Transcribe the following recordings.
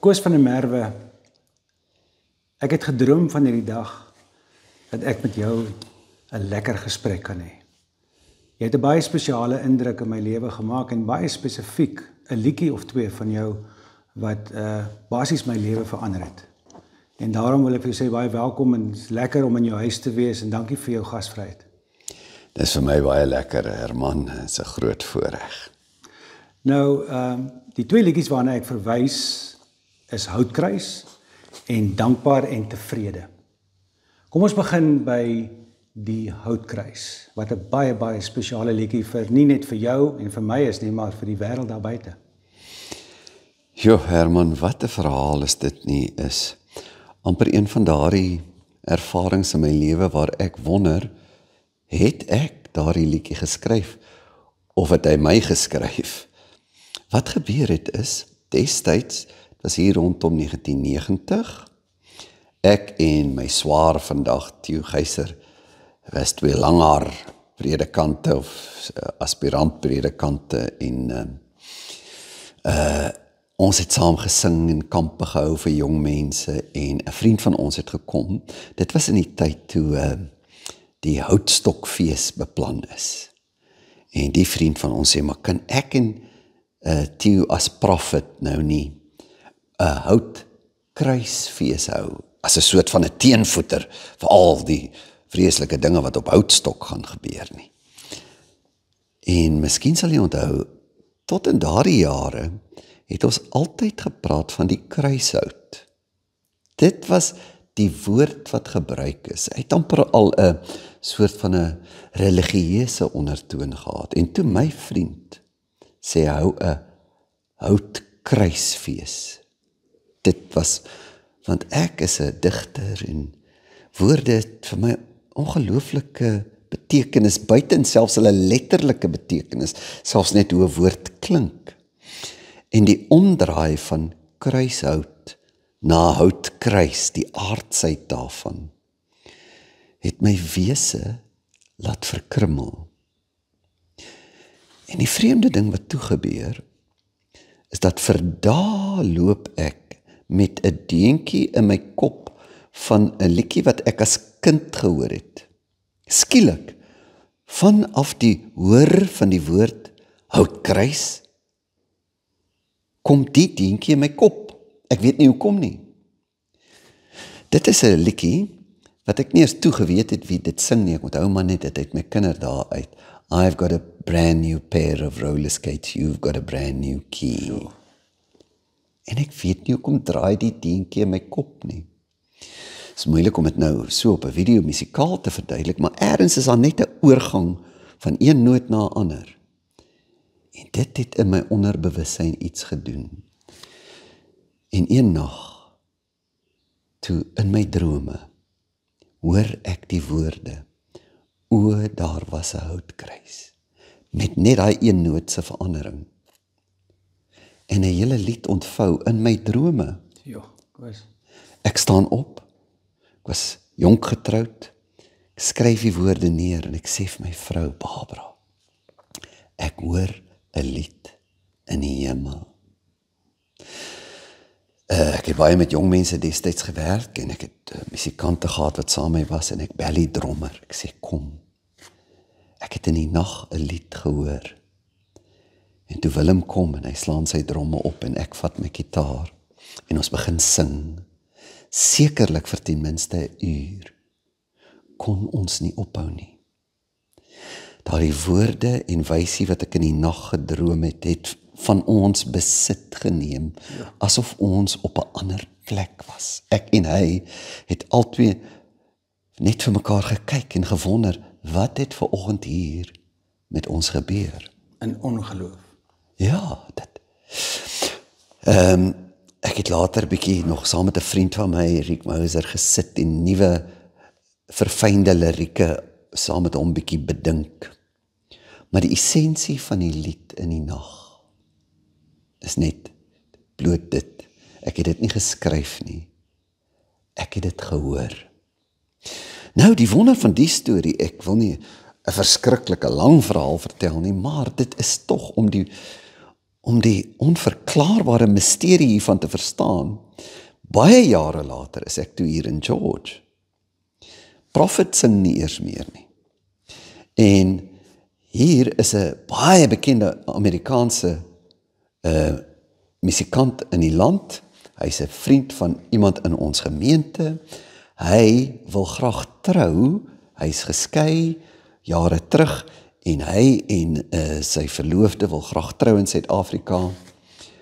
Koos van der Merwe, ek het gedroom van hierdie dag dat ek met jou 'n lekker gesprek kan hê. Jy het 'n baie spesiale indruk in my lewe gemaak en baie spesifiek 'n liedjie of twee van jou wat basies my lewe verander het. En daarom wil ek vir jou sê baie welkom en dit is lekker om in jou huis te wees en dankie vir jou gasvryheid. Dit is vir my baie lekker, Herman. Dit is 'n groot voorreg. Nou, die twee liedjies waarna ek verwys is Houtkruis en Dankbaar en Tevrede. Kom ons begin by die Houtkruis, wat 'n baie spesiale liedjie vir nie net vir jou en vir my is nie, maar vir die wêreld daar buite. Jo, Herman, wat 'n verhaal is dit nie, is amper een van daardie ervarings in my lewe waar ek wonder, het ek daardie liedjie geskryf of het hy my geskryf? Wat gebeur het is, destyds, dit was hier rondom 1990, ek en my swaar vandag, Theo Geyser, was twee langhaar predikante of aspirant predikante en ons het saam gesing en kampe gehou vir jong mense en 'n vriend van ons het gekom. Dit was in die tyd toe die Houtstokfees beplan is. En die vriend van ons sê, maar kan ek en Theo as prophet nou nie 'n houtkruisfees hou, as 'n soort van 'n teenvoeter vir al die vreeslike dinge wat op Houtstok gaan gebeur nie. En miskien sal jy onthou, tot in daardie jare het ons altyd gepraat van die kruishout. Dit was die woord wat gebruik is. Hy het amper al 'n soort van 'n religieuse ondertoon gehad. En toe my vriend sê hy hou 'n houtkruisfees. Dit was, want ek is 'n digter en woorde het vir my ongelooflike betekenis, buiten selfs hulle letterlike betekenis, selfs net hoe 'n woord klink. En die omdraai van kruishout na houtkruis, die aardsheid daarvan, het my wese laat verkrummel. En die vreemde ding wat toe gebeur, is dat vir dae loop ek met 'n deentjie in my kop van 'n liedjie wat ek as kind gehoor het. Skielik, vanaf die hoor van die woord houtkruis, kom die deentjie in my kop. Ek weet nie hoekom nie. Dit is 'n liedjie wat ek nie eens toe geweet het wie dit sing nie. Ek onthou maar net dit uit my kinderdae uit. I've got a brand new pair of roller skates, you've got a brand new key. Jo. En ek weet nie hoekom draai die deentjie in my kop nie. Het is moeilik om dit nou so op 'n video musikaal te verduidelik, maar ergens is daar net 'n oorgang van een noot na 'n ander. En dit het in my onderbewussyn iets gedoen. En een nag, toe in my drome, hoor ek die woorde, o, daar was 'n houtkruis, met net daai een noot se verandering. En 'n hele lied ontvou in my drome. Ja, Koos. Ek staan op, ek was jonk getroud, ek skryf die woorde neer en ek sê vir my vrou, Barbara, ek hoor 'n lied in die hemel. Ek het baie met jong mense destyds gewerk en ek het musikante gehad wat saam met my was en ek bel die drummer. Ek sê, kom. Ek het in die nag 'n lied gehoor. En toe Willem kom en hy slaan sy dromme op en ek vat my gitaar en ons begin sing. Sekerlik vir ten minste 'n uur. Kon ons nie ophou nie. Daardie woorde en wysie wat ek in die nag gedroom het, het van ons besit geneem, asof ons op 'n ander plek was. Ek en hy het albei net vir mekaar gekyk en gewonder, wat het vanoggend hier met ons gebeur? In ongeloof. Ja, dit. Ek het later bietjie nog saam met 'n vriend van my, Riek Mouser, gesit en nuwe verfynde lirieke saam met hom bietjie bedink. Maar die essensie van die lied in die nag is net bloot dit. Ek het dit nie geskryf nie. Ek het dit gehoor. Nou, die wonder van die storie, ek wil nie 'n verskriklike lang verhaal vertel nie, maar dit is tog om om die onverklaarbare misterie hiervan te verstaan, baie jare later is ek toe hier in George. Prophet sing nie eers meer nie. En hier is 'n baie bekende Amerikaanse musikant in die land. Hy's 'n vriend van iemand in ons gemeente. Hy wil graag trou. Hy's geskei jare terug en hy en sy verloofde wil graag trou in Suid-Afrika.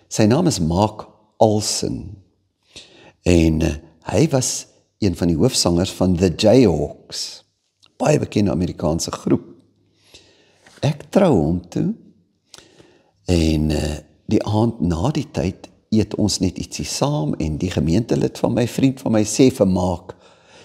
Sy naam is Mark Olsen. En hy was een van die hoofsangers van The Jayhawks. Baie bekende Amerikaanse groep. Ek trou hom toe en die aand na die tyd eet ons net ietsie saam en die gemeentelid van my vriend van my sê vir Mark,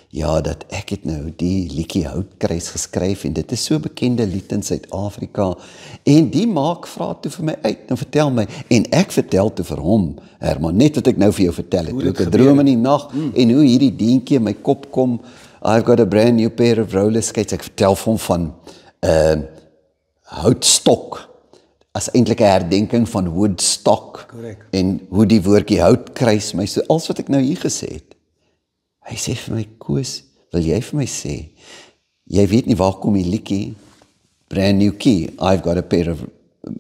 ja, dat ek het nou die liedjie Houtkruis geskryf en dit is so bekende lied in Suid-Afrika en die Mark vra toe vir my uit en vertel my en ek vertel toe vir hom, Herman, net wat ek nou vir jou vertel het, hoe ek 'n droom in die nag en hoe hierdie deentjie in my kop kom, I've got a brand new pair of roller skates, ek vertel vir hom van houtstok, as eintlik 'n herdenking van Woodstock. Correct. En hoe die woordjie Houtkruis my so, alles wat ek nou hier gesê het. Hy sê vir my, Koos, wil jy vir my sê, jy weet nie waar kom die liedjie Brand New Key, I've got a pair of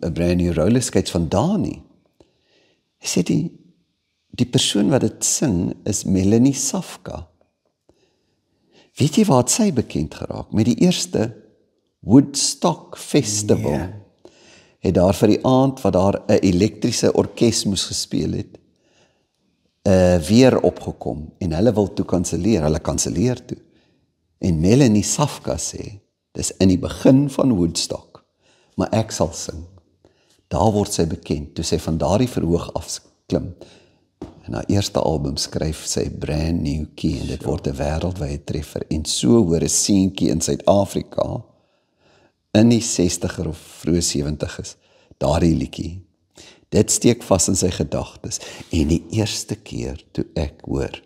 a brand new roller skates vandaan nie. Hy sê die persoon wat dit sing is Melanie Safka. Weet jy waar het sy bekend geraak? Met die eerste Woodstock Festival. Nee. Het daar vir die aand wat daar 'n elektriese orkes moes gespeel het, weer opgekom en hulle wil toe kanselleer toe. En Melanie Safka sê, dis in die begin van Woodstock, maar ek sal sing. Daar word sy bekend, toe sy van daardie verhoog afklim. En haar eerste album skryf sy Brand New Key en dit word 'n wêreldwye treffer. En so hoor 'n seentjie in Suid-Afrika in die 60er of vroeë 70's, daardie liedjie. Dit steek vas in sy gedagtes. En die eerste keer toe ek hoor,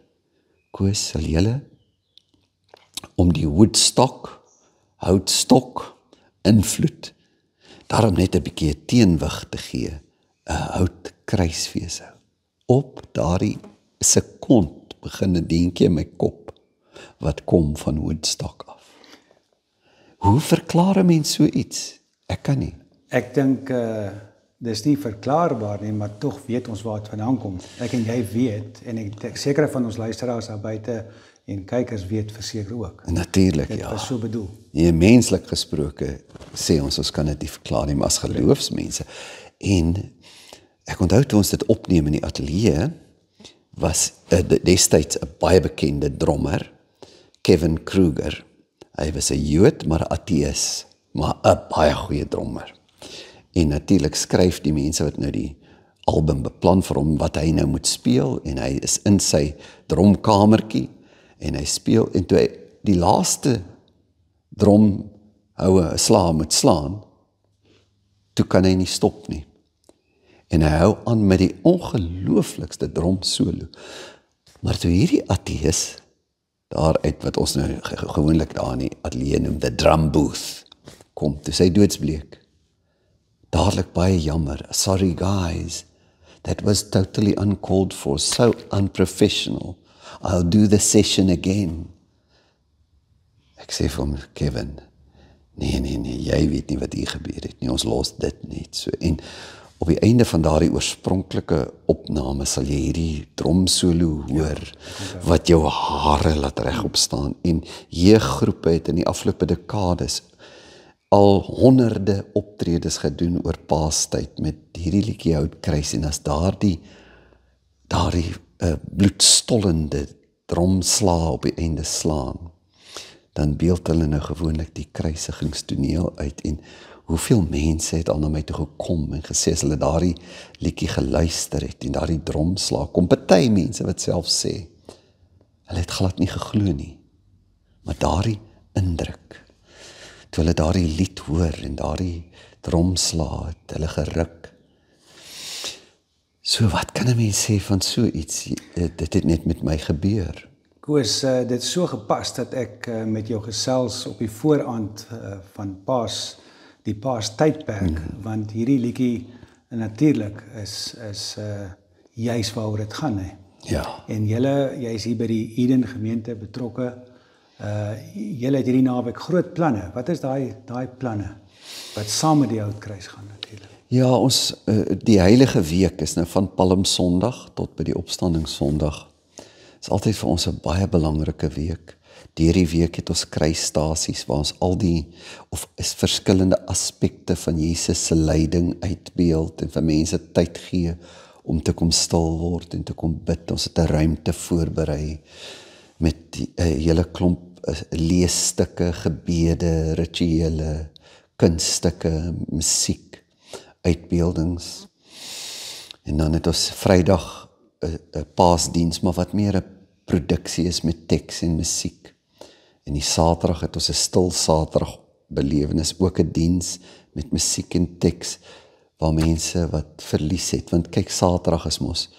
Koos, sal julle om die Woodstock, houtstok, invloed, daarom net 'n bietjie teenwig te gee, 'n houtkruisfees hou. Op daardie sekond begin 'n deentjie in my kop, wat kom van Woodstock af. Hoe verklaar 'n mens so iets? Ek kan nie. Ek dink dis nie verklaarbaar nie, maar tog weet ons waar dit vandaan kom. Ek en jy weet en ek seker van ons luisteraars daar buite en kykers weet verseker ook. Natuurlik, Dit ja. was so bedoel. Nee, menslik gesproke sê ons kan dit nie verklaar nie, maar as geloofsmense. En ek onthou toe ons dit opneem in die ateljee, was destyds 'n baie bekende drummer, Kevin Kruger. Hy was 'n Jood, maar 'n ateïs, maar 'n baie goeie drummer. En natuurlik skryf die mense wat nou die album beplan vir hom wat hy nou moet speel en hy is in sy drumkamertjie en hy speel en toe hy die laaste drumhoue moet slaan, toe kan hy nie stop nie. En hy hou aan met die ongelooflikste drum solo. Maar toe hierdie ateïs daaruit wat ons nou gewoonlik daar in die ateljee noem, the drum booth, kom, toe sy doodsbleek. Dadelik baie jammer, sorry guys, that was totally uncalled for, so unprofessional, I'll do the session again. Ek sê vir hom, Kevin, nee, jy weet nie wat hier gebeur het nie, ons los dit net so. En op die einde van daardie oorspronklike opname sal jy hierdie drumsolo hoor, wat jou hare laat regop staan. En jeuggroepe het in die afgelope dekades al honderde optredes gedoen oor Paastyd met hierdie liedjie Houtkruis en as daardie bloedstollende drumslae op die einde slaan, dan beeld hulle nou gewoonlik die kruisigingstoneel uit en hoeveel mense het al na my toe gekom en gesê as hulle daardie liedjie geluister het en daardie drumslae, kom party mense wat self sê, hulle het glad nie geglo nie, maar daardie indruk, toe hulle daardie lied hoor en daardie drumslae het hulle geruk. So wat kan 'n mens sê van so iets? Dit het net met my gebeur. Koos, dit is so gepas dat ek met jou gesels op die vooraand van die Paastydperk, want hierdie liedjie En natuurlik is juis waaroor dit gaan, hè. Ja. En jy is hier by die Eden gemeente betrokke. Julle het hierdie naweek groot planne. Wat is daai planne wat saam met die Houtkruis gaan natuurlik? Ja, ons die heilige week is nou van Palmsondag tot by die Opstandingssondag. Is altyd vir ons 'n baie belangrike week. Deur die week het ons kruisstasies waar ons is verskillende aspekte van Jesus se lyding uitbeeld en vir mense tyd gee om te kom stil word en te kom bid. Ons het 'n ruimte voorberei met 'n hele klomp leesstukke, gebede, rituele, kunststukke, musiek, uitbeeldings. En dan het ons Vrydag 'n paasdiens, maar wat meer 'n produksie is met teks en musiek. En die Saterdag het ons 'n stil Saterdag belewenis, ook 'n diens met musiek en teks waar mense wat verlies het, want kyk, Saterdag is mos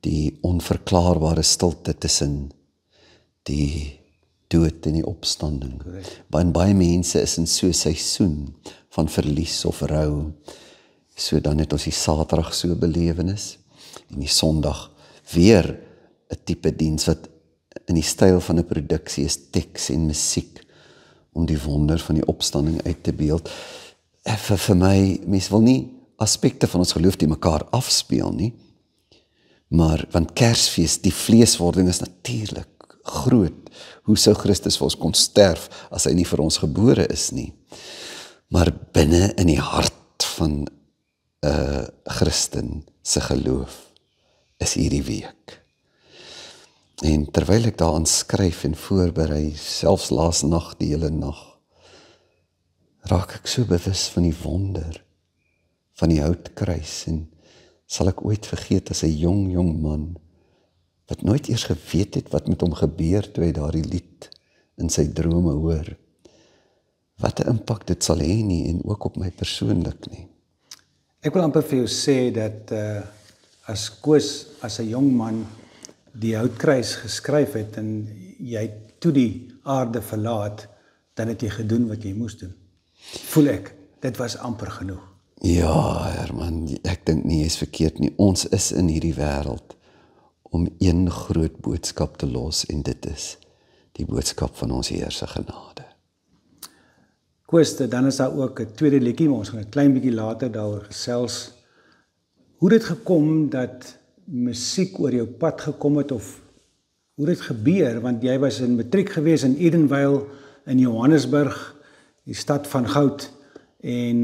die onverklaarbare stilte tussen die dood en die opstanding. En baie mense is in so 'n seisoen van verlies of rou. So dan het ons die Saterdag so belewenis en die Sondag weer 'n tipe diens wat in die styl van 'n produksie is, teks en musiek om die wonder van die opstanding uit te beeld. Vir my, mense wil nie aspekte van ons geloof die mekaar afspeel nie, maar want Kersfees, die vleeswording is natuurlik groot. Hoe sou Christus vir ons kon sterf as hy nie vir ons gebore is nie? Maar binne in die hart van 'n Christen se geloof is hierdie week. En terwyl ek daaraan skryf en voorberei, selfs laas nag, die hele nag, raak ek so bewus van die wonder van die Houtkruis en sal ek ooit vergeet as 'n jong man wat nooit eers geweet het wat met hom gebeur toe hy daardie lied in sy drome hoor. Wat 'n impak dit sal hê nie en ook op my persoonlik nie. Ek wil amper vir jou sê dat as Koos as 'n jong man die Houtkruis geskryf het en jy toe die aarde verlaat, dan het jy gedoen wat jy moes doen. Voel ek, dit was amper genoeg. Ja, Herman, ek dink nie jy is verkeerd nie. Ons is in hierdie wêreld om een groot boodskap te los en dit is die boodskap van ons Heer se genade. Koos, dan is daar ook 'n tweede liedjie, maar ons gaan 'n klein bietjie later daaroor gesels. Hoe dit gekom dat musiek oor jou pad gekom het of hoe dit gebeur, want jy was in matriek gewees in Edenvale in Johannesburg, die stad van goud, en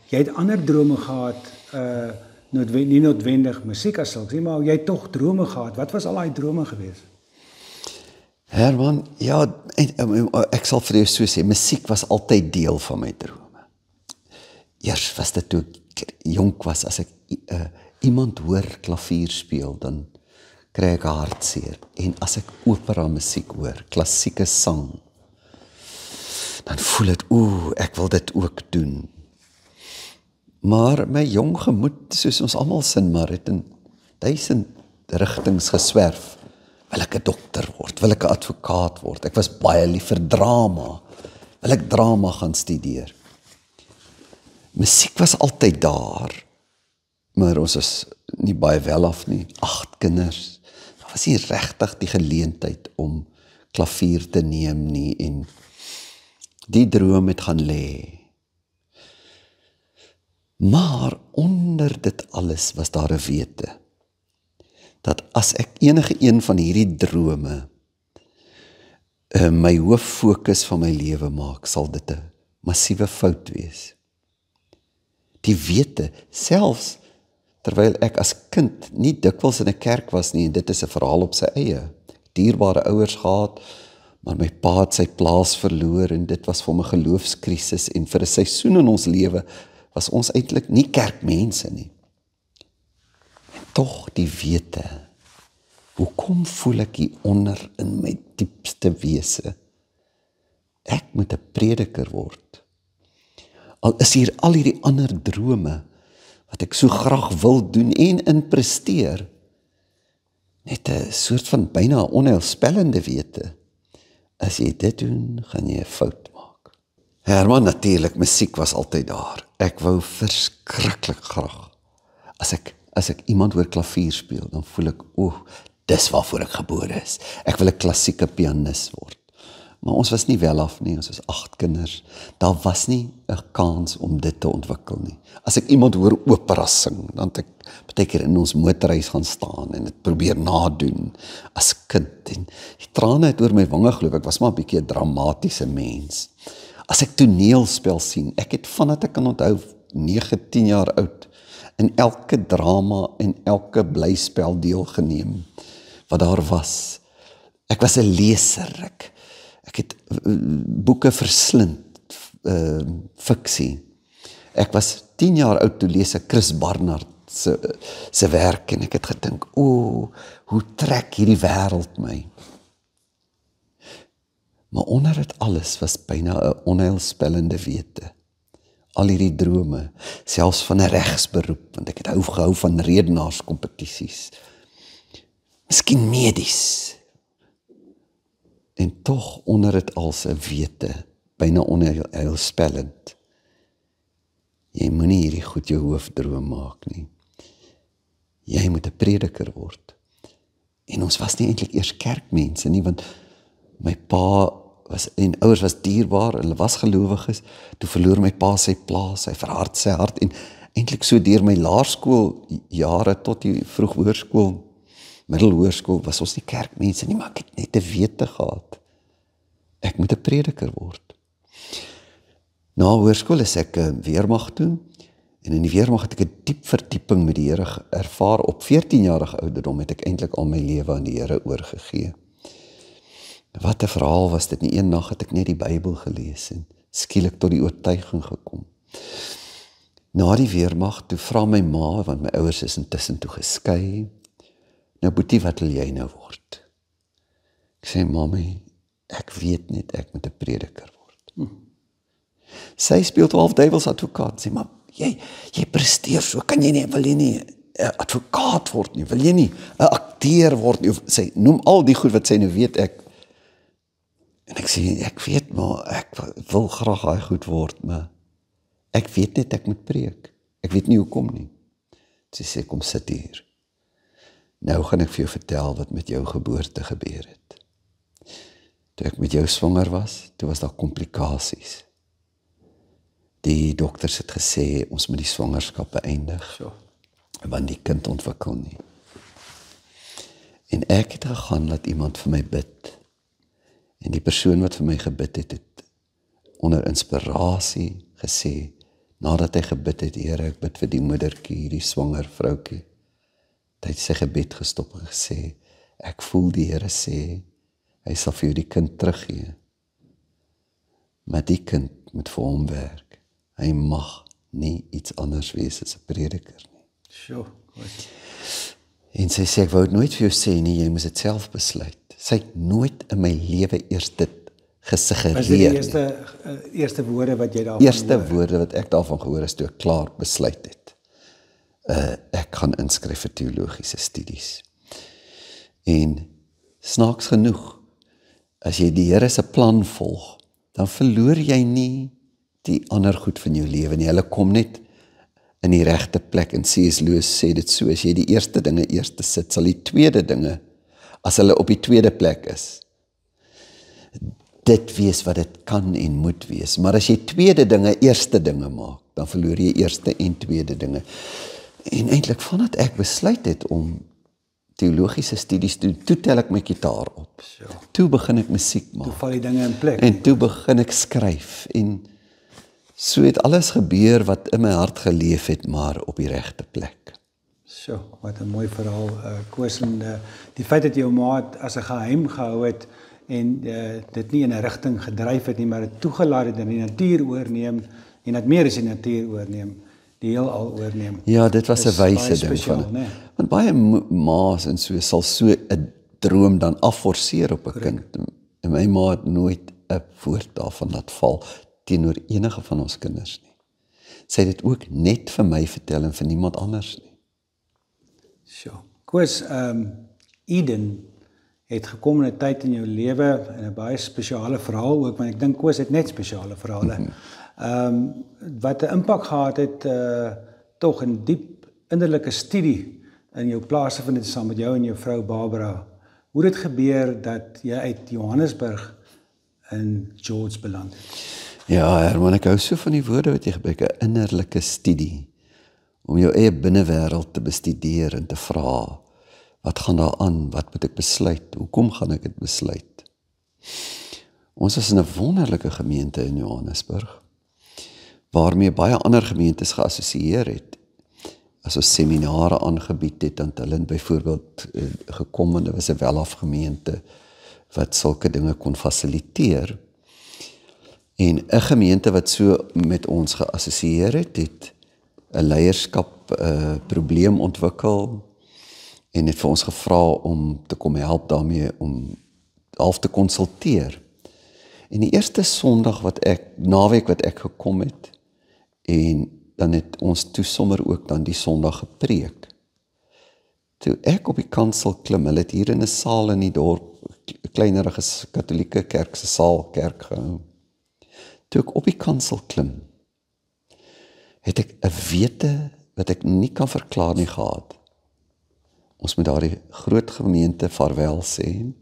jy het ander drome gehad, nie noodwendig musiek as sulks nie, maar jy het tog drome gehad. Wat was al daai drome gewees? Herman, ja, ek sal vir jou so sê, musiek was altyd deel van my drome. Eers was dit toe ek jonk was, as ek iemand hoor klavier speel, dan kry ek hartseer. En as ek opera musiek hoor, klassieke sang, dan voel dit, ek wil dit ook doen. Maar my jong gemoed, soos ons almal sin maar, het in 1000 rigtings geswerf. Wil ek 'n dokter word? Wil ek 'n advokaat word? Ek was baie lief vir drama. Wil ek drama gaan studeer? Musiek was altyd daar, maar ons is nie baie wel af nie. 8 kinders. Daar was nie regtig die geleentheid om klavier te neem nie en die droom het gaan lê. Maar onder dit alles was daar 'n wete, dat as ek enige een van hierdie drome my hooffokus van my lewe maak, sal dit 'n massiewe fout wees. Die wete, selfs terwyl ek as kind nie dikwels in 'n kerk was nie, en dit is 'n verhaal op sy eie, dierbare ouers gehad, maar my pa het sy plaas verloor en dit was vir hom 'n geloofskrisis en vir 'n seisoen in ons lewe was ons eintlik nie kerkmense nie. En tog die wete, hoekom voel ek hier onder in my diepste wese? Ek moet 'n prediker word. Al is hier al hierdie ander drome wat ek so graag wil doen en in presteer, net 'n soort van byna onheilspellende wete. As jy dit doen, gaan jy 'n fout maak. Herman, natuurlik, musiek was altyd daar. Ek wou verskriklik graag As ek iemand hoor klavier speel, dan voel ek, dis waarvoor ek gebore is. Ek wil 'n klassieke pianis word. Maar ons was nie wel af nie, ons was 8 kinders. Daar was nie 'n kans om dit te ontwikkel nie. As ek iemand hoor opera sing, dan het ek baie keer in ons motorhuis gaan staan en dit probeer nadoen as kind. En die trane het oor my wange geloop, ek was maar 'n bietjie 'n dramatiese mens. As ek toneelspel sien, ek het vandat ek kan onthou 9, 10 jaar oud, in elke drama en elke blyspel deelgeneem wat daar was. Ek was 'n leser, ek het boeke verslind, fiksie. Ek was 10 jaar oud toe lees ek Chris Barnard se werk en ek het gedink, hoe trek hierdie wêreld my? Maar onder dit alles was byna 'n onheilspellende wete. Al hierdie drome, selfs van 'n regsberoep, want ek het gehou van redenaarskompetisies. Miskien medies. En tog onder dit als 'n wete, byna onheilspellend. Jy moenie hierdie goed jou hoofdroom maak nie. Jy moet 'n prediker word. En ons was nie eintlik eers kerkmense nie, want my pa en ouers was dierbaar, hulle was gelowiges. Toe verloor my pa sy plaas, hy verhard sy hart en eintlik so deur my laerskooljare tot die vroeghoërskool, middelhoërskool was ons nie kerkmense nie, maar ek het net 'n wete gehad. Ek moet 'n prediker word. Na hoërskool is ek weermag toe en in die weermag het ek 'n diep verdieping met die Here ervaar. Op 14-jarige ouderdom het ek eintlik al my lewe aan die Here oorgegee. Wat 'n verhaal was dit nie. Een nag het ek net die Bybel gelees en skielik tot die oortuiging gekom. Na die weermag toe vra my ma, want my ouers is intussen toe geskei, nou Boetie, wat wil jy nou word? Ek sê, mami, ek weet net ek moet 'n prediker word. Sy speel 12 duiwels advokaat, sê, maar jy presteer so, kan jy nie, wil jy nie 'n advokaat word nie, wil jy nie 'n akteur word nie, of sy noem al die goed wat sy nou weet ek. En ek sê, ek weet maar, ek wil graag daai goed word, maar ek weet net ek moet preek. Ek weet nie hoekom nie. Sy sê, kom sit hier. Nou gaan ek vir jou vertel wat met jou geboorte gebeur het. Toe ek met jou swanger was, toe was daar komplikasies. Die dokters het gesê, ons moet die swangerskap beëindig, want die kind ontwikkel nie. En ek het gegaan, laat iemand vir my bid. En die persoon wat vir my gebid het, het onder inspirasie gesê, nadat hy gebid het, Here, ek bid vir die moedertjie, die swanger vroukie. Hy het sy gebed gestop en gesê, ek voel die Here sê, hy sal vir jou die kind teruggee. Maar die kind moet vir hom werk. Hy mag nie iets anders wees as 'n prediker nie. En sy sê, ek wou dit nooit vir jou sê nie, jy moes dit self besluit. Sy het nooit in my lewe eers dit gesuggereer. Was dit die eerste woorde wat jy daarvan hoor? Eerste woorde wat ek daarvan gehoor is toe ek klaar besluit het. Ek gaan inskryf vir teologiese studies. En snaaks genoeg, as jy die Here se plan volg, dan verloor jy nie die ander goed van jou lewe nie. Hulle kom net in die regte plek, en C.S. Lewis sê dit so, as jy die eerste dinge eerste sit, sal die tweede dinge, as hulle op die tweede plek is, dit wees wat dit kan en moet wees. Maar as jy tweede dinge eerste dinge maak, dan verloor jy eerste en tweede dinge. En eintlik vandat ek besluit het om teologiese studies te doen, toe tel ek my gitaar op. Toe begin ek musiek maak. Toe val die dinge in plek. En toe begin ek skryf. En so het alles gebeur wat in my hart geleef het, maar op die regte plek. So, wat 'n mooi verhaal, Koos, en die feit dat jou ma het as 'n geheim gehou het en dit nie in 'n rigting gedryf het nie, maar dit toegelaat het dat die natuur oorneem en dat meer as die natuur oorneem, die heelal oorneem. Ja, dit was 'n wyse ding van. Nee? Want baie ma's en so sal so 'n droom dan afforceer op 'n kind. En my ma het nooit 'n woord daarvan laat val teenoor enige van ons kinders nie. Sy het dit ook net vir my vertel en vir niemand anders nie. So, Koos, Eden het gekom in 'n tyd in jou lewe, en 'n baie spesiale verhaal ook, want ek dink Koos het net spesiale verhale. Wat 'n impak gehad het, tog 'n diep innerlike studie in jou plaasvind het saam met jou en jou vrou Barbara. Hoe het dit gebeur dat jy uit Johannesburg in George beland het? Ja, Herman, ek hou so van die woorde wat jy gebruik, 'n innerlike studie, om jou eie binnewêreld te bestudeer en te vra, wat gaan daar aan, wat moet ek besluit, hoekom gaan ek dit besluit? Ons is in 'n wonderlike gemeente in Johannesburg, waarmee baie ander gemeentes geassosieer het. As ons seminare aangebied het, dan het hulle byvoorbeeld gekom en dit was 'n welafgemeente wat sulke dinge kon fasiliteer. En 'n gemeente wat so met ons geassosieer het 'n leierskap probleem ontwikkel en het vir ons gevra om te kom help daarmee om half te konsulteer. En die eerste Sondag naweek wat ek gekom het, en dan het ons toe sommer ook dan die Sondag gepreek. Toe ek op die kansel klim, hulle het hier in 'n saal in die dorp, 'n kleinerige katholieke kerk se kerk gehou. Toe ek op die kansel klim, het ek 'n wete wat ek nie kan verklaar nie gehad. Ons moet daardie groot gemeente vaarwel sê.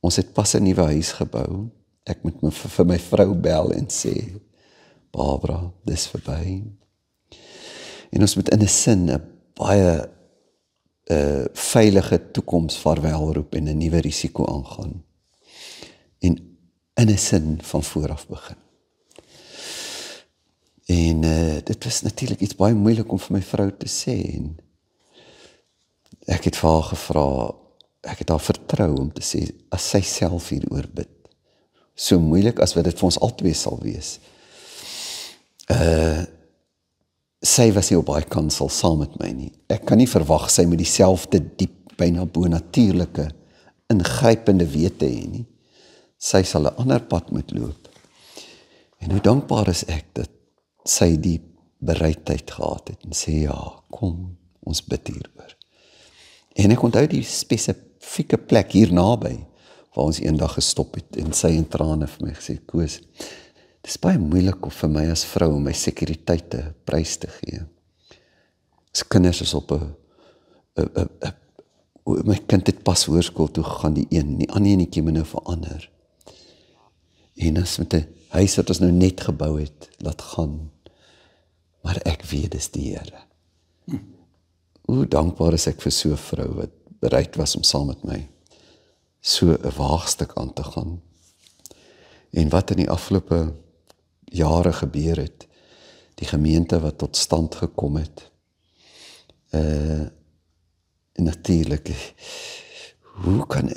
Ons het pas 'n nuwe huis gebou. Ek moet vir my vrou bel en sê, Barbara, dis verby. En ons moet in 'n sin 'n baie veilige toekoms vaarwel roep en 'n nuwe risiko aangaan. En in 'n sin van vooraf begin. En dit was natuurlik iets baie moeilik om vir my vrou te sê. En ek het vir haar gevra, ek het haar vertrou om te sê, as sy self hieroor bid, so moeilik as wat dit vir ons albei sal wees. Sy was nie op baie kansel saam met my nie. Ek kan nie verwag sy met dieselfde diep, byna bonatuurlike, ingrypende wete hê nie. Sy sal 'n ander pad moet loop. En hoe dankbaar is ek dat sy die bereidheid gehad het en sê, ja, kom, ons bid hieroor. En ek onthou die spesifieke plek hier naby, waar ons eendag gestop het en sy in trane vir my gesê, Koos, dit is baie moeilik vir my as vrou om my sekuriteite prys te gee. As kinders is op my kind het pas hoërskool toe gegaan, die ander enetjie moet nou verander. En as met 'n huis wat ons nou net gebou het, laat gaan. Maar ek weet dis die Here. Hoe dankbaar is ek vir so 'n vrou wat bereid was om saam met my so 'n waagstuk aan te gaan. En wat in die afgelope jare gebeur het, die gemeente wat tot stand gekom het, en natuurlik, hoe kan,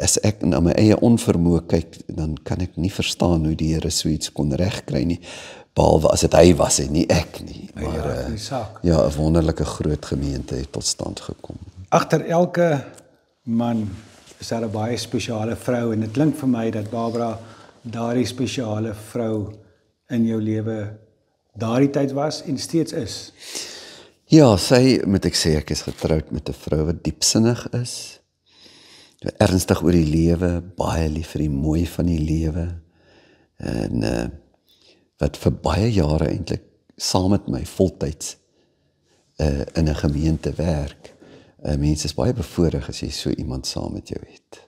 as ek na my eie onvermoë kyk, dan kan ek nie verstaan hoe die Here so iets kon regkry nie, behalwe as dit hy was en nie ek nie. Maar ja, 'n wonderlike groot gemeente het tot stand gekom. Agter elke man is daar 'n baie spesiale vrou, en dit klink vir my dat Barbara daardie spesiale vrou in jou lewe daardie tyd was en steeds is. Ja, moet ek sê, ek is getroud met 'n vrou wat diepsinnig is, ernstig oor die lewe, baie lief vir die mooi van die lewe, en wat vir baie jare eintlik saam met my voltyds in 'n gemeente werk. Mense is baie bevoorreg as jy so iemand saam met jou het.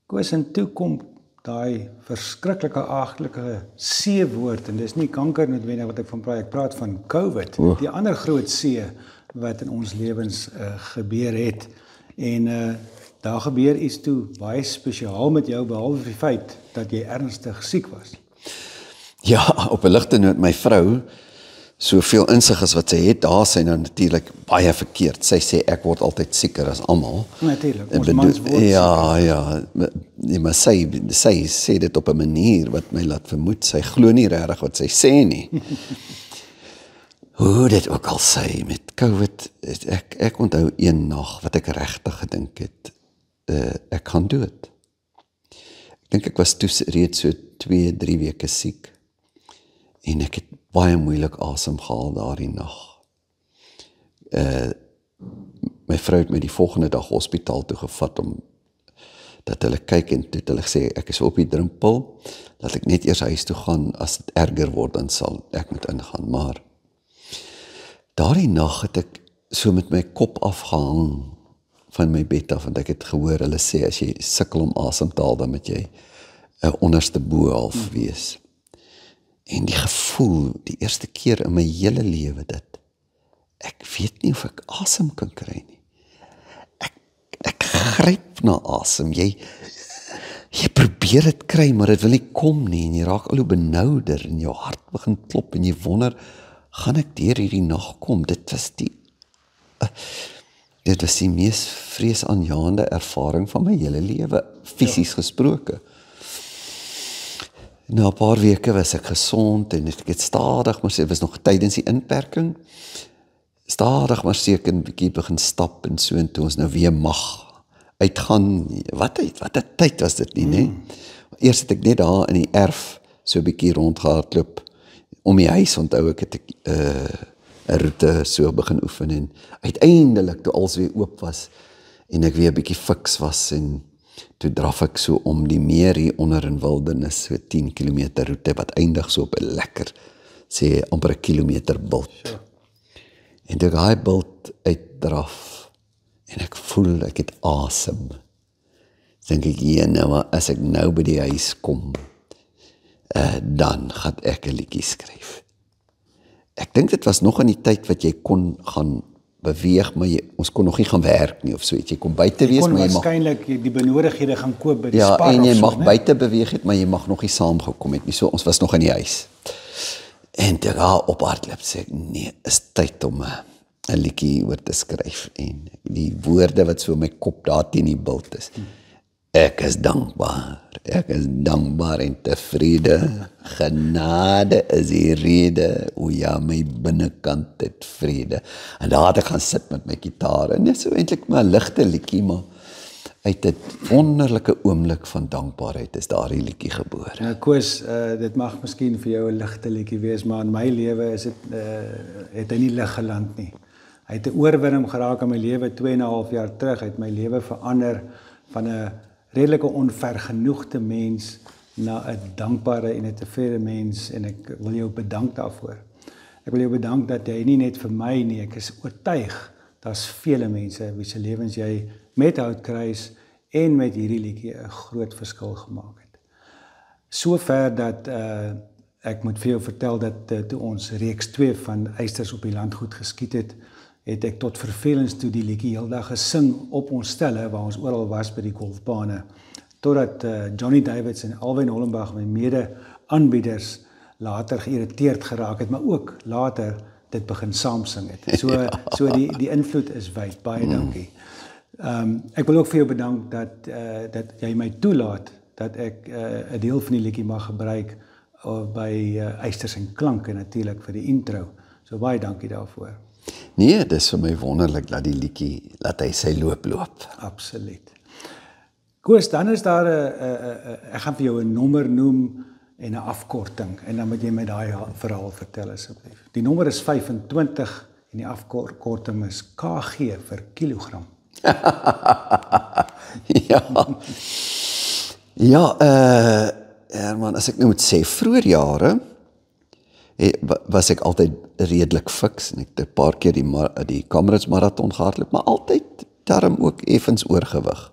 Koos, en toe kom daai verskriklike agtelike C-woord, en dis nie kanker noodwendig wat ek van praat, ek praat van COVID, die ander groot C wat in ons lewens gebeur het, en daar gebeur iets toe baie spesiaal met jou, behalwe die feit dat jy ernstig siek was. Ja, op 'n ligte noot, my vrou, soveel insig as wat sy het, daar sy nou natuurlik baie verkeerd. Sy sê ek word altyd sieker as almal. Natuurlik, ons mans word ja, maar sy sê dit op 'n manier wat my laat vermoed, sy glo nie regtig wat sy sê nie. Hoe dit ook al sê, met COVID, ek onthou een nag wat ek regtig gedink het, ek gaan dood. Ek dink ek was toe reeds so 2-3 weke siek, en ek het baie moeilik asem gehaal daardie nag. My vrou het my die volgende dag hospitaal toe gevat, om dat hulle kyk, en toe het hulle gesê, ek is op die drempel, dat ek net eers huis toe gaan, as dit erger word, dan sal ek moet ingaan. Maar daardie nag het ek so met my kop afgehang van my bed af, want ek het gehoor, hulle sê, as jy sukkel om asem te haal, dan moet jy 'n onderste bohalf wees. En die gevoel, die eerste keer in my hele lewe, dat ek weet nie of ek asem kan kry nie. Ek gryp na asem, jy probeer dit kry, maar dit wil nie kom nie, en jy raak al hoe benouder, en jou hart begin klop, en jy wonder, gaan ek deur hierdie nag kom? Dit was die mees vreesaanjaende ervaring van my hele lewe, fisies gesproke. Na 'n paar weke was ek gesond, en ek het stadig, maar dit was nog tydens die inperking, stadig maar seker 'n bietjie begin stap, en so, en toe ons nou weer mag uitgaan, wat 'n tyd was dit nie, nee? Eers het ek net daar in die erf, so 'n bietjie rondgehardloop, om die huis, onthou ek het 'n roete so begin oefen, en uiteindelik, toe alles weer oop was, en ek weer 'n bietjie fiks was, en toe draf ek so om die meer hier onder in Wildernis, so 10 kilometer roete, wat eindig so op 'n lekker, sê amper 1 kilometer bult. Sure. En toe daai bult uitdraf, en ek voel, ek het asem. Dink ek, ja, nou, maar as ek nou by die huis kom, dan gaan ek 'n liedjie skryf. Ek dink dit was nog in die tyd wat jy kon gaan beweeg, maar ons kon nog nie gaan werk nie, of so iets. Jy kon buite wees, maar jy mag waarskynlik die benodigdhede gaan koop by die ja, Spar en jy of mag so, né? buite beweeg het, maar jy mag nog nie saamgekom het nie. So, ons was nog in die huis. En toe daar op hardloop sê ek, nee, is tyd om 'n liedjie oor te skryf, en die woorde wat so in my kop daar teen die bult is. Ek is dankbaar en tevrede, genade is die rede, o ja, my binnekant het vrede. En daar het ek gaan sit met my gitaar, en net so eintlik maar 'n ligte liedjie, maar uit 'n wonderlike oomblik van dankbaarheid is daardie liedjie gebore. Nou Koos, dit mag miskien vir jou 'n ligte liedjie wees, maar in my lewe is dit het hy nie lig geland nie. Hy het 'n oorwinning geraak in my lewe 2,5 jaar terug, hy het my lewe verander van 'n redelike onvergenoegde mens na 'n dankbare en 'n tevrede mens, en ek wil jou bedank daarvoor. Ek wil jou bedank dat jy nie net vir my nie, ek is oortuig, daar's vele mense wie se lewens jy met Houtkruis en met hierdie liedjie 'n groot verskil gemaak het. Sover dat ek moet vir jou vertel dat toe ons reeks 2 van Eisters op die Landgoed geskiet het ek tot vervelings toe die liedjie heeldag gesing op ons stelle waar ons oral was by die golfbane, totdat Johnny Davids en Alwyn Hollenbach, my mede-aanbieders, later geïrriteerd geraak het, maar ook later dit begin saamsing het. So die invloed is wyd. Baie dankie. Ek wil ook vir jou bedank dat jy my toelaat dat ek 'n deel van die liedjie mag gebruik by Eisters en Klanke natuurlik vir die intro. So baie dankie daarvoor. Nee, dis vir my wonderlik dat die liedjie, laat hy sy loop. Absoluut. Koos, dan is daar ek gaan vir jou 'n nommer noem en 'n afkorting, en dan moet jy my daai verhaal vertel asseblief. Die nommer is 25 en die afkorting is kg vir kilogram. Herman, as ek nou moet sê, vroeër jare was ek altyd redelik fiks, en ek het 'n paar keer die Kamerads marathon gehardloop, maar altyd daarom ook effens oorgewig.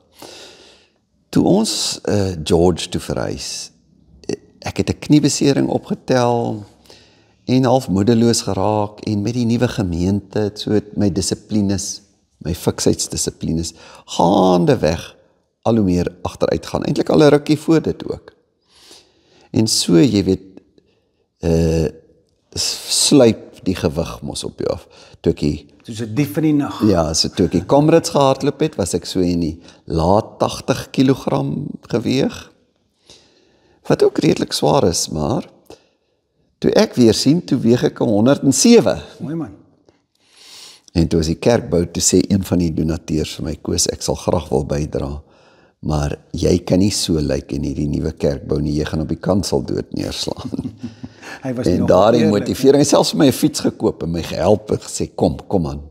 Toe ons George toe verhuis, ek het 'n kniebesering opgetel en half moedeloos geraak, en met die nuwe gemeente het so my dissiplines, my fiksheidsdissiplines gaandeweg al hoe meer agteruit gaan, eintlik al 'n rukkie voor dit ook. En so, jy weet, sluip die gewig mos op jou af. Soos 'n dief in die nag. Ja, so toe ek Kamerads gehardloop het, was ek so in die laat 80 kilogram geweeg, wat ook redelik swaar is, maar toe ek weer sien, toe weeg ek 107. Mooi man. En toe as die kerk bou, toe sê een van die donateurs vir my, Koos, ek sal graag wil bydra, maar jy kan nie so lyk in hierdie nuwe kerk bou nie, jy gaan op die kansel dood neerslaan. Hy was en daardie motivering, hy selfs vir my 'n fiets gekoop en my gehelp en gesê, kom aan.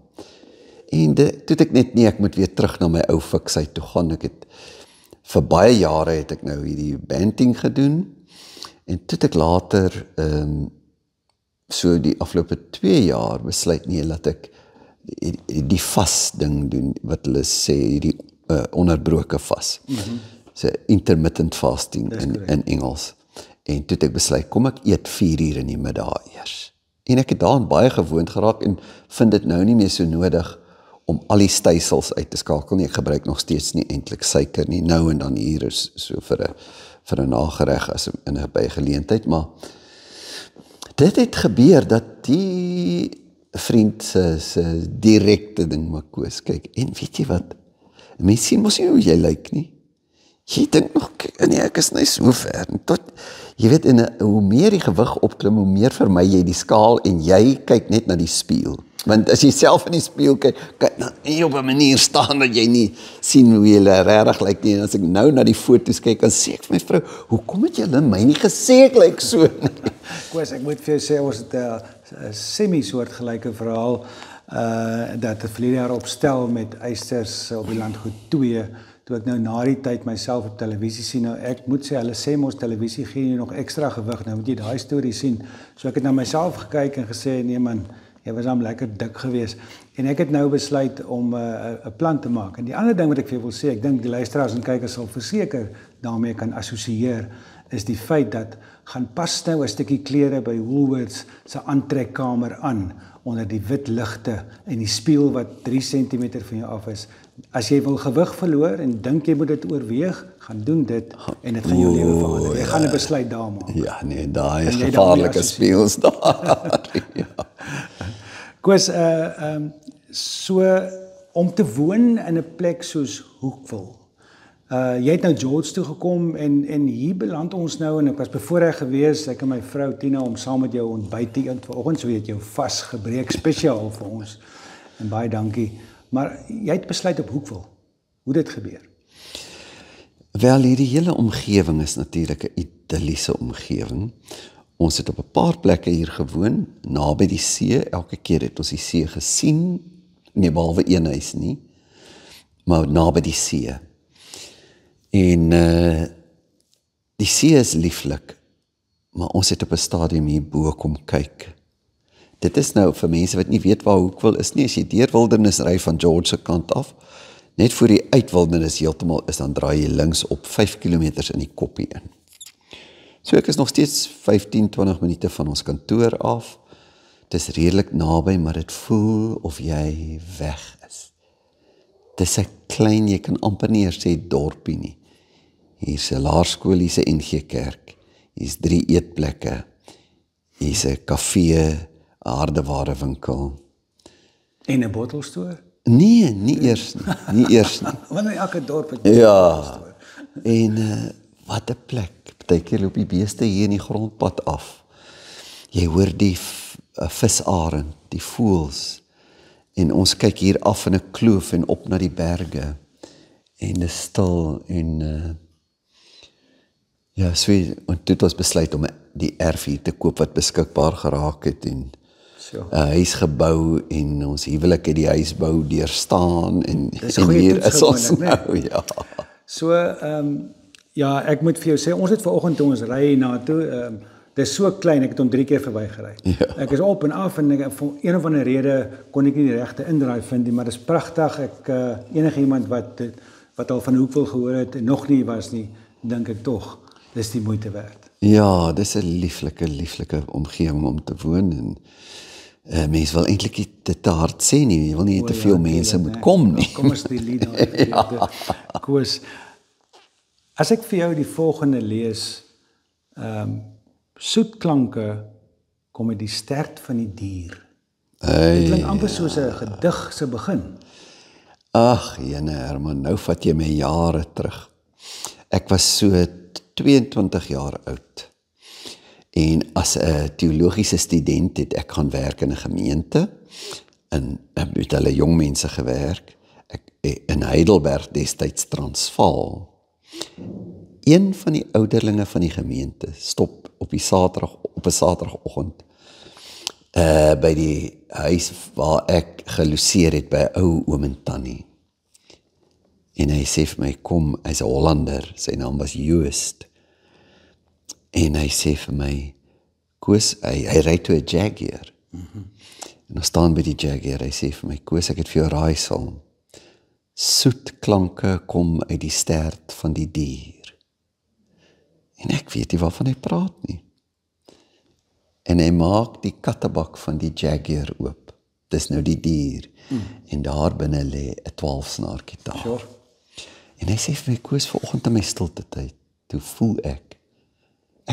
En toe het ek net, nee, ek moet weer terug na my ou fiksheid toe gaan. Ek het, vir baie jare het ek nou hierdie banting gedoen, en toe het ek later so die afgelope 2 jaar besluit nie dat ek die vas ding doen, wat hulle sê, hierdie onderbroke vas. So intermittent fasting in Engels. En toe het ek besluit, kom ek eet 4 uur in die middag eers. En ek het daarin baie gewoond geraak en vind dit nou nie meer so nodig om al die stysels uit te skakel nie. Ek gebruik nog steeds nie eintlik suiker nie, nou en dan hier is so vir 'n nagereg as in 'n bygeleentheid, maar dit het gebeur dat die vriend se direkte ding maar Koos, kyk, en weet jy wat, mense sien mos nie hoe jy lyk nie. Jy dink nog, nee, ek is nie so ver, tot, jy weet, hoe meer die gewig opklim, hoe meer vermy jy die skaal, en jy kyk net na die spieël. Want as jy self in die spieël kyk nie op 'n manier staan dat jy nie sien hoe jy regtig lyk nie. En as ek nou na die foto's kyk, dan sê ek vir my vrou, hoekom het julle my nie gesê ek lyk so nie? Koos, ek moet vir jou sê, ons het 'n semi-soortgelyke verhaal, dat 'n verlede jaar opstel met Eysters op die Landgoed 2, toe ek nou na die tyd myself op televisie sien. Nou ek moet sê, hulle sê mos televisie gee jy nog ekstra gewig, nou moet jy daai storie sien. So ek het na myself gekyk en gesê, nee man, jy was dan lekker dik geweest. En ek het nou besluit om 'n plan te maak. En die ander ding wat ek vir jou wil sê, ek dink die luisteraars en kykers sal verseker daarmee kan assosieer, is die feit dat gaan pas nou 'n stukkie klere by Woolworths se aantrekkamer aan onder die wit ligte en die spieël wat 3 cm van jou af is. As jy wil gewig verloor en dink jy moet dit oorweeg, gaan doen dit en dit gaan jou lewe verander. Jy gaan 'n besluit daar maak. Ja, nee, daai is gevaarlike spieëls daar. Ja. Koos, so om te woon in 'n plek soos Hoekville. Jy het nou George toe gekom en hier beland ons nou, en ek was bevoorreg geweest, ek en my vrou Tina, om saam met jou ontbyt te eet vanoggend, so het jou vas gebreek spesiaal vir ons. En baie dankie. Maar jy het besluit op Hoekville. Hoe dit gebeur? Wel, hierdie hele omgewing is natuurlik 'n idilliese omgewing. Ons het op 'n paar plekke hier gewoon, naby die see. Elke keer het ons die see gesien, nie behalwe een huis nie, maar naby die see. En die see is lieflik, maar ons het op 'n stadium hierbo kom kyk. Dit is nou vir mense wat nie weet waar Hoekville is nie, as jy deur Wildernis ry van George se kant af, net voor die uitwildernis heeltemal is, dan draai jy links op 5 km in die koppie in. So ek is nog steeds 15-20 minute van ons kantoor af. Dit is redelik naby, maar dit voel of jy weg is. Dit is 'n klein, jy kan amper nie eers sê dorpie nie. Hier's 'n laerskool, hier's 'n NG Kerk, hier's 3 eetplekke, hier's 'n kafee, 'n hardewarewinkel. En 'n bottelstoer? Nee, nie eers nie. Want in elke dorp het ja, en wat 'n plek. Partykeer loop die beeste hier in die grondpad af. Jy hoor die visarend, die voëls, en ons kyk hier af in 'n kloof en op na die berge, en dit is stil, en ja, so, en toe het ons besluit om die erf hier te koop wat beskikbaar geraak het, en 'n huis gebou, en ons huwelik het die huisbou deurstaan, en hier is ons nou, ja. So, ja, ek moet vir jou sê, ons het vanoggend toe ons ry na toe, dit is so klein, ek het hom 3 keer verby gery. Ja. Ek is op en af, en ek, vir een of ander rede kon ek nie die regte indraai vind nie, maar dit is pragtig. Ek enige iemand wat al van Hoekville gehoor het en nog nie was nie, dink ek tog, dis die moeite werd. Ja, dis 'n lieflike omgewing om te woon, en mense wil eintlik nie te hard sê nie, jy wil nie te veel mense moet kom nie. Kom ons die lied dan. Koos, as ek vir jou die volgende lees, soetklanke kom uit die stert van die dier. Dit klink amper soos 'n gedig se begin. Ag, jene Herman, nou vat jy my jare terug. Ek was so 22 jaar oud. En as 'n teologiese student het ek gaan werk in 'n gemeente, en met hulle jong mense gewerk, in Heidelberg, destyds Transvaal. Een van die ouderlinge van die gemeente stop op 'n Saterdagoggend by die huis waar ek geloseer het, by 'n ou oom en tannie. En hy sê vir my, kom, hy's 'n Hollander, sy naam was Joost. En hy sê vir my, Koos, hy ry toe 'n Jaguar. En ons staan by die Jaguar, hy sê vir my, Koos, ek het vir jou raaisel. Soet klanke kom uit die stert van die dier. En ek weet nie waarvan hy praat nie. En hy maak die kattebak van die Jaguar oop. Dis nou die dier. En daar binne lê 'n 12-snaar gitaar. Sure. En hy sê vir my, Koos, vanoggend in my stilte tyd, toe voel ek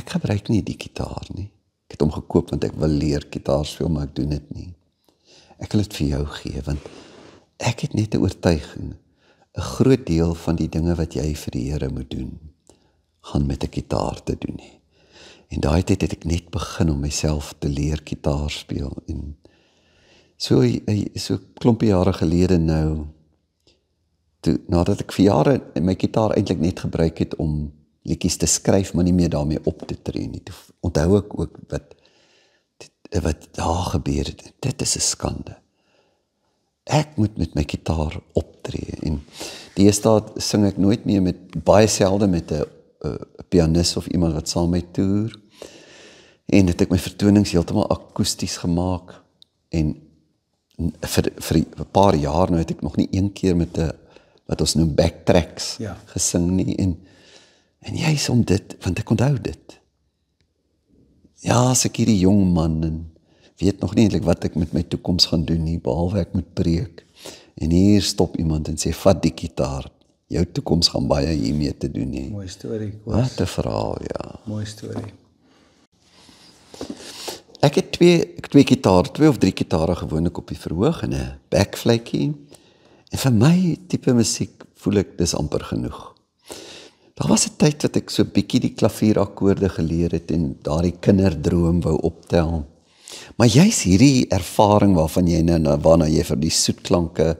gebruik nie die gitaar nie. Ek het hom gekoop want ek wil leer gitaar speel, maar ek doen dit nie. Ek wil dit vir jou gee, want ek het net 'n oortuiging, 'n groot deel van die dinge wat jy vir die Here moet doen, gaan met 'n gitaar te doen nie. En daai tyd het ek net begin om myself te leer gitaar speel. En so klompie jare gelede nou, nadat ek vir jare my gitaar eintlik net gebruik het om liedjies te skryf, maar nie meer daarmee op te tree nie. Toe onthou ek ook wat daar gebeur het. Dit is 'n skande. Ek moet met my gitaar optree. En deesdae sing ek nooit meer baie selde met 'n pianis of iemand wat saam met my toer. En het ek my vertonings heeltemal akoesties gemaak. En vir 'n paar jaar nou het ek nog nie een keer met 'n wat ons noem backtracks gesing nie. En juis om dit, want ek onthou dit. Ja, as ek hierdie jong man en weet nog nie eintlik wat ek met my toekoms gaan doen nie, behalwe ek moet preek. En hier stop iemand en sê, vat die gitaar. Jou toekoms gaan baie hiermee te doen nie. Mooi storie. Wat 'n verhaal, ja. Mooi storie. Ek het twee of drie gitare gewoonlik op die verhoog en 'n backfluitjie. En vir my tipe musiek voel ek dis amper genoeg. Daar was 'n tyd wat ek so bietjie die klavierakkoorde geleer het en daardie kinderdroom wou optel. Maar juis hierdie ervaring waarvan jy nou, waarna jy vir die soetklanke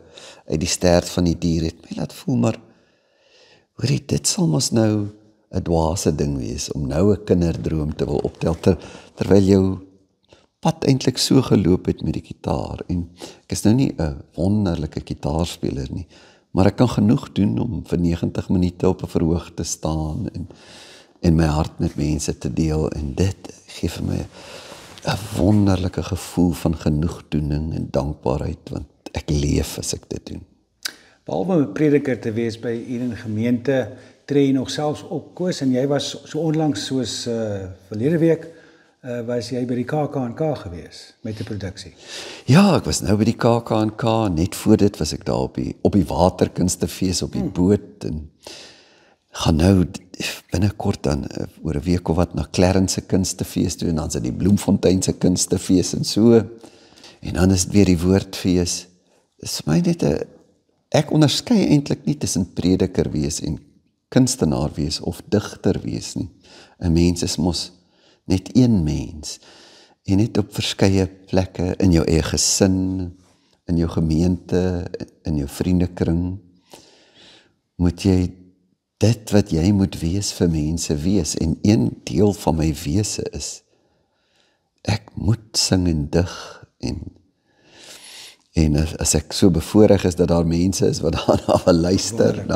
uit die stert van die dier het, my laat voel, maar hoorie, dit sal mos nou 'n dwaase ding wees, om nou 'n kinderdroom te wil optel, terwyl jou pad eintlik so geloop het met die gitaar. En ek is nou nie 'n wonderlike gitaarspeler nie, maar ek kan genoeg doen om vir 90 minute op 'n verhoog te staan en my hart met mense te deel. En dit gee vir my 'n wonderlike gevoel van genoegdoening en dankbaarheid, want ek leef as ek dit doen. Behalwe om 'n prediker te wees by Eden gemeente, tree jy nog selfs op, Koos, en jy was so onlangs soos verlede week, was jy by die KAK&K gewees met 'n produksie. Ja, ek was nou by die KAK&K, net voor dit was ek daar op die waterkunstefees op die boot, en gaan nou binnekort dan oor 'n week of wat na Clarence se kunstefees toe, en dan is dit die Bloemfontein se kunstefees en so, en dan is dit weer die woordfees. Dit is vir my net ek onderskei eintlik nie tussen prediker wees en kunstenaar wees of digter wees nie. 'n Mens is mos net een mens, en net op verskeie plekke, in jou eie gesin, in jou gemeente, in jou vriendekring, moet jy dit wat jy moet wees vir mense wees, en een deel van my wese is, ek moet sing en dig, en as ek so bevoorreg is dat daar mense is wat daarna wil luister,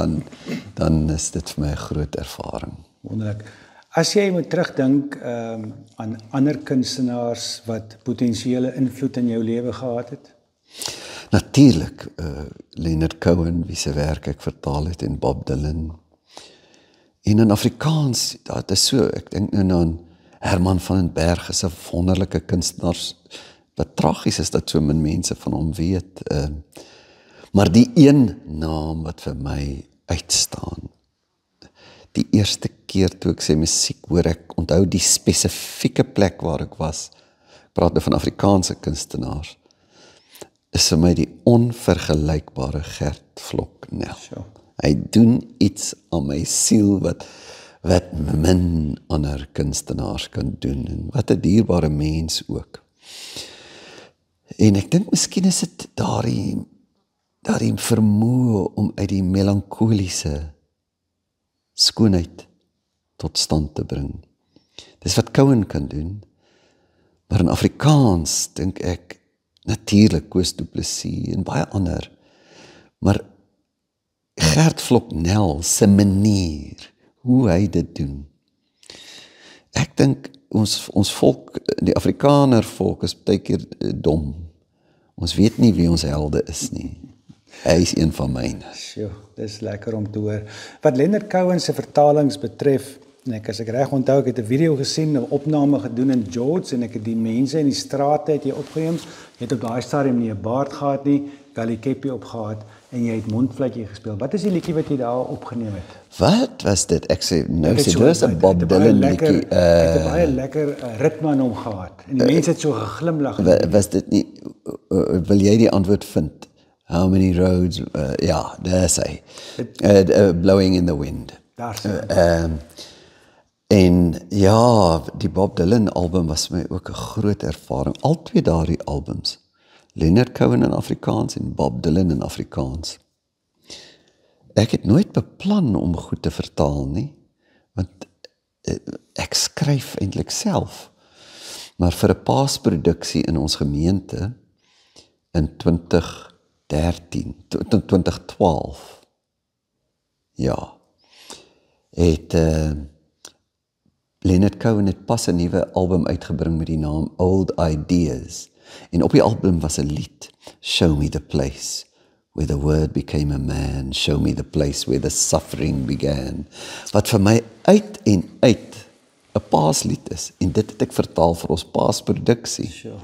dan is dit vir my 'n groot ervaring. Wonderlik. As jy moet terugdink aan ander kunstenaars wat potensiële invloed in jou lewe gehad het? Natuurlik, Leonard Cohen, wie se werk ek vertaal het, en Bob Dylan. En in Afrikaans, dat is so, ek dink nou aan Herman van den Berg, is 'n wonderlike kunstenaar. Wat tragies is dat so min mense van hom weet. Maar die een naam wat vir my uitstaan, die eerste keer toe ek sy musiek hoor, ek onthou die spesifieke plek waar ek was, ek praat nou van Afrikaanse kunstenaars, is vir my die onvergelykbare Gert Vlok-Nel. Sure. Hy doen iets aan my siel wat min ander kunstenaars kan doen, en wat 'n dierbare mens ook. En ek dink miskien is dit daardie vermoë om uit die melankoliese skoonheid tot stand te bring. Dis wat Cohen kan doen, maar in Afrikaans dink ek natuurlik Koos Du Plessis en baie ander, maar Gert Vlok-Nel se manier, hoe hy dit doen. Ek dink ons volk, die Afrikaner volk is baie keer dom. Ons weet nie wie ons helde is nie. Hy is een van myne. Sjoe, dis lekker om te hoor. Wat Leonard Cohen se vertalings betref, en as ek reg onthou, ek het 'n video gesien, 'n opname gedoen in George, en ek het die mense in die strate het jy opgeneem. Jy het op daai stadium nie 'n baard gehad nie, gully keppie opgehad, en jy het mondvletjie gespeel. Wat is die liedjie wat jy daar opgeneem het? Wat was dit? Ek sê, nou sê, dit is 'n Bob Dylan liedjie. Het 'n baie lekker ritme aan hom gehad. En die mense het so geglimlag. Was dit nie, wil jy die antwoord vind? How many roads? Ja, daar sê. Blowing in the wind. Daar sê. En ja, die Bob Dylan album was my ook 'n groot ervaring. Al twee daardie albums. Leonard Cohen in Afrikaans en Bob Dylan in Afrikaans. Ek het nooit beplan om goed te vertaal nie, want ek skryf eintlik self. Maar vir 'n paasproduksie in ons gemeente in 2012, ja, het Leonard Cohen het pas 'n nuwe album uitgebring met die naam Old Ideas. En op die album was 'n lied, Show Me the Place Where the Word Became a Man, Show Me the Place Where the Suffering Began, wat vir my uit en uit 'n paaslied is, en dit het ek vertaal vir ons paasproduksie. Sure.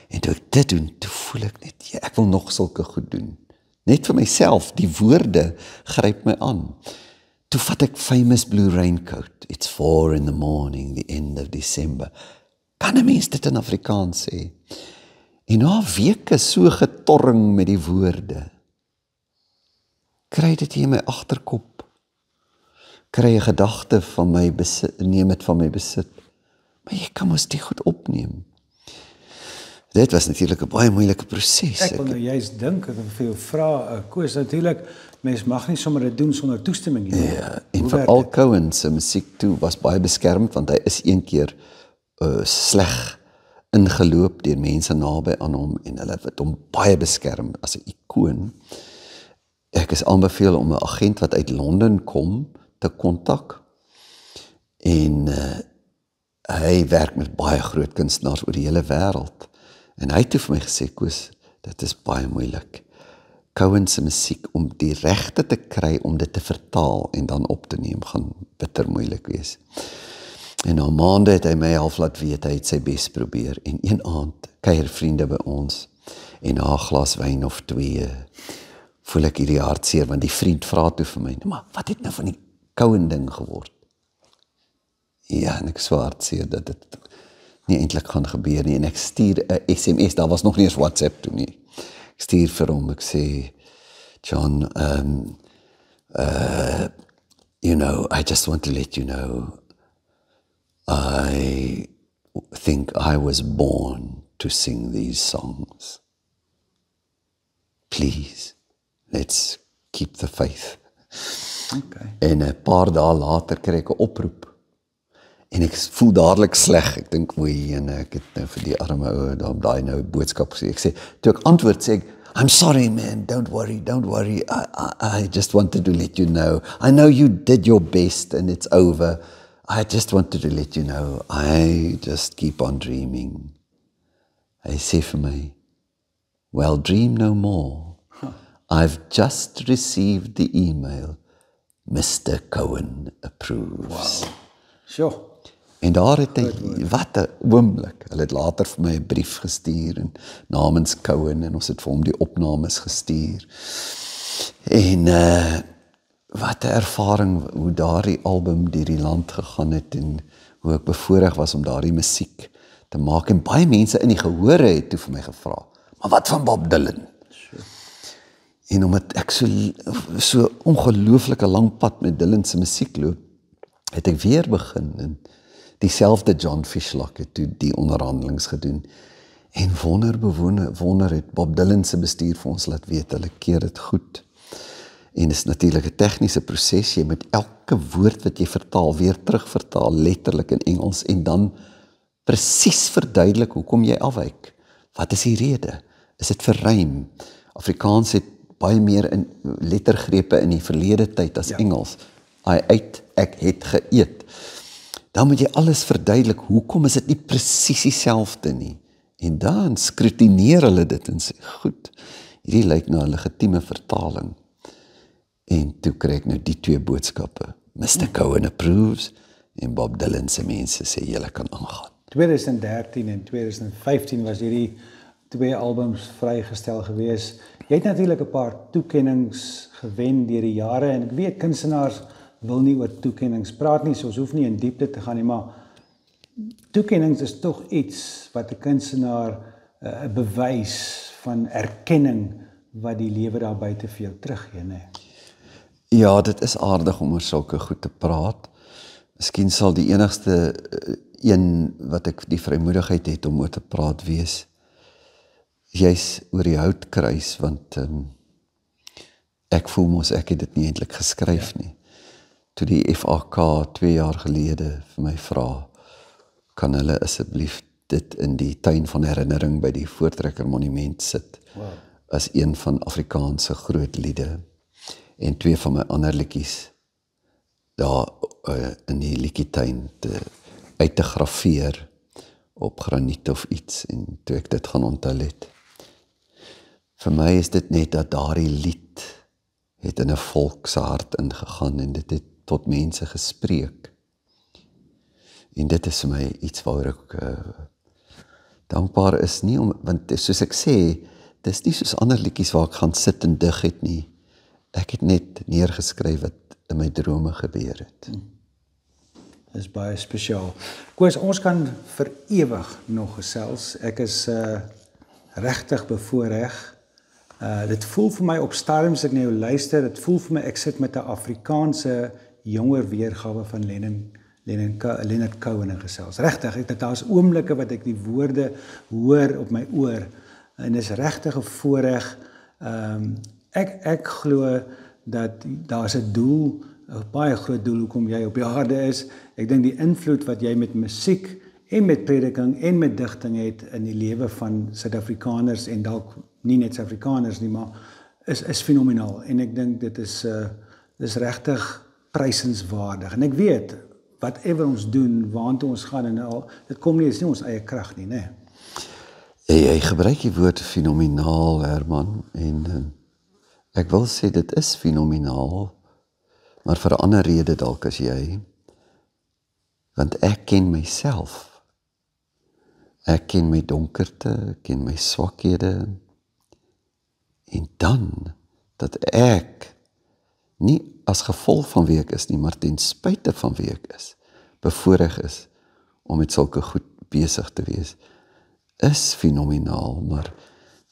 En toe ek dit doen, toe voel ek net, ja, ek wil nog sulke goed doen. Net vir myself, die woorde gryp my aan. Toe vat ek Famous Blue Raincoat, It's 4 in the morning, the end of December. Kan 'n mens dit in Afrikaans sê? En na weke so getorring met die woorde, kry dit hier in my agterkop, kry 'n gedagte van my besit, neem dit van my besit, maar jy kan mos dit goed opneem. Dit was natuurlik 'n baie moeilike proses. Ek wil nou juist dink, ek wil vir jou vra, Koos, natuurlik, mens mag nie sommer dit doen sonder toestemming nie. Ja, en veral Cohen se musiek toe was baie beskermd, want hy is een keer sleg ingeloop deur mense naby aan hom, en hulle het hom baie beskerm as 'n ikoon. Ek is aanbeveel om 'n agent wat uit Londen kom te kontak, en hy werk met baie groot kunstenaars oor die hele wêreld. En hy het toe vir my gesê, Koos, dit is baie moeilik. Cohen se musiek, om die regte te kry om dit te vertaal en dan op te neem, gaan bitter moeilik wees. En na maande het hy my half laat weet, hy het sy bes probeer. En een aand kuier vriende by ons, en na 'n glas wyn of 2, voel ek hierdie hartseer, want die vriend vra toe vir my, maar wat het nou van die Cohen ding geword? Ja, en ek so hartseer dat dit nie eintlik gaan gebeur nie, en ek stuur 'n SMS, daar was nog nie eens WhatsApp toe nie. Ek stuur vir hom, ek sê, John, you know, I just want to let you know, I think I was born to sing these songs. Please, let's keep the faith. Okay. En 'n paar dae later kry ek 'n oproep. En ek voel dadelik sleg. Ek dink, oei, en ek het nou vir die arme ou daai nou boodskap gesê. Ek sê, toe ek antwoord sê ek, I'm sorry man, don't worry. I just wanted to let you know. I know you did your best and it's over. I just wanted to let you know. I just keep on dreaming. Hy sê vir my, well, dream no more. I've just received the email. Mr. Cohen approves. Wow. Sure. En daar het hy, wat 'n oomblik, hulle het later vir my 'n brief gestuur, en namens Cohen, en ons het vir hom die opnames gestuur. En wat 'n ervaring, hoe daardie album deur die land gegaan het, en hoe ek bevoorreg was om daardie musiek te maak, en baie mense in die gehore het toe vir my gevra, maar wat van Bob Dylan? Sure. En omdat ek so ongelooflike lang pad met Dylan se musiek loop, het ek weer begin, en dieselfde John Fishlock het toe die onderhandelings gedoen, en wonder het Bob Dylan se bestuur vir ons laat weet, hulle keer dit goed, en is natuurlik 'n tegniese proses, jy moet elke woord wat jy vertaal, weer terugvertaal, letterlik in Engels, en dan presies verduidelik hoekom jy afwyk. Wat is die rede? Is dit vir rym? Afrikaans het baie meer in lettergrepe in die verlede tyd as Engels. I ate, ek het geëet. Dan moet jy alles verduidelik, hoekom is dit nie presies dieselfde nie? En dan skrutineer hulle dit en sê, goed, hierdie lyk na 'n legitieme vertaling. En toe kry ek nou die twee boodskappe. Mr. Cohen approves en Bob Dylan se mense sê julle kan aangaan. 2013 en 2015 was hierdie twee albums vrygestel gewees. Jy het natuurlik 'n paar toekennings gewen deur die jare en ek weet kunstenaars wil nie oor toekennings praat nie, so ons hoef nie in diepte te gaan nie, maar toekennings is tog iets wat 'n kunstenaar 'n bewys van erkenning wat die lewe daar buite vir jou teruggee, né? Ja, dit is aardig om oor sulke goed te praat. Miskien sal die enigste een wat ek die vrymoedigheid het om oor te praat wees, juis oor die houtkruis, want ek voel mos ek het dit nie eintlik geskryf nie. Toe die FAK 2 jaar gelede vir my vra, kan hulle asseblief dit in die tuin van herinnering by die Voortrekker Monument sit, as een van Afrikaanse groot liede, en twee van my ander liedjies daar in die liedjietuin uit te grafeer op graniet of iets, en toe ek dit gaan onthul het. Vir my is dit net dat daardie lied het in 'n volk se hart ingegaan en dit het tot mense gespreek. En dit is vir my iets waaroor ek dankbaar is, nie want soos ek sê, dis nie soos ander liedjies waar ek gaan sit en dig het nie. Ek het net neergeskryf wat in my drome gebeur het. Dis baie spesiaal. Koos, ons kan vir ewig nog gesels. Ek is regtig bevoorreg. Dit voel vir my op stadiums ek na jou luister, dit voel vir my ek sit met 'n Afrikaanse jonger weergawe van Leonard Cohen in gesels. Regtig, daar's oomblikke wat ek die woorde hoor op my oor en dis regtig 'n voorreg. Ek glo dat daar's 'n doel, 'n baie groot doel hoekom jy op die aarde is. Ek dink die invloed wat jy met musiek en met prediking en met digting het in die lewe van Suid-Afrikaners en dalk nie net Suid-Afrikaners nie, maar is fenomenaal en ek dink dit is regtig prysenswaardig. En ek weet whatever ons doen, waantoe ons gaan en al, dit kom nie, is nie ons eie krag nie, né? Jy gebruik die woord fenomenaal, Herman, en ek wil sê dit is fenomenaal, maar vir 'n ander rede dalk as jy, want ek ken myself. Ek ken my donkerte, ek ken my swakhede, en dan, dat ek, nie as gevolg van wie ek is nie, maar ten spyte van wie ek is, bevoorreg is, om met sulke goed besig te wees, is fenomenaal, maar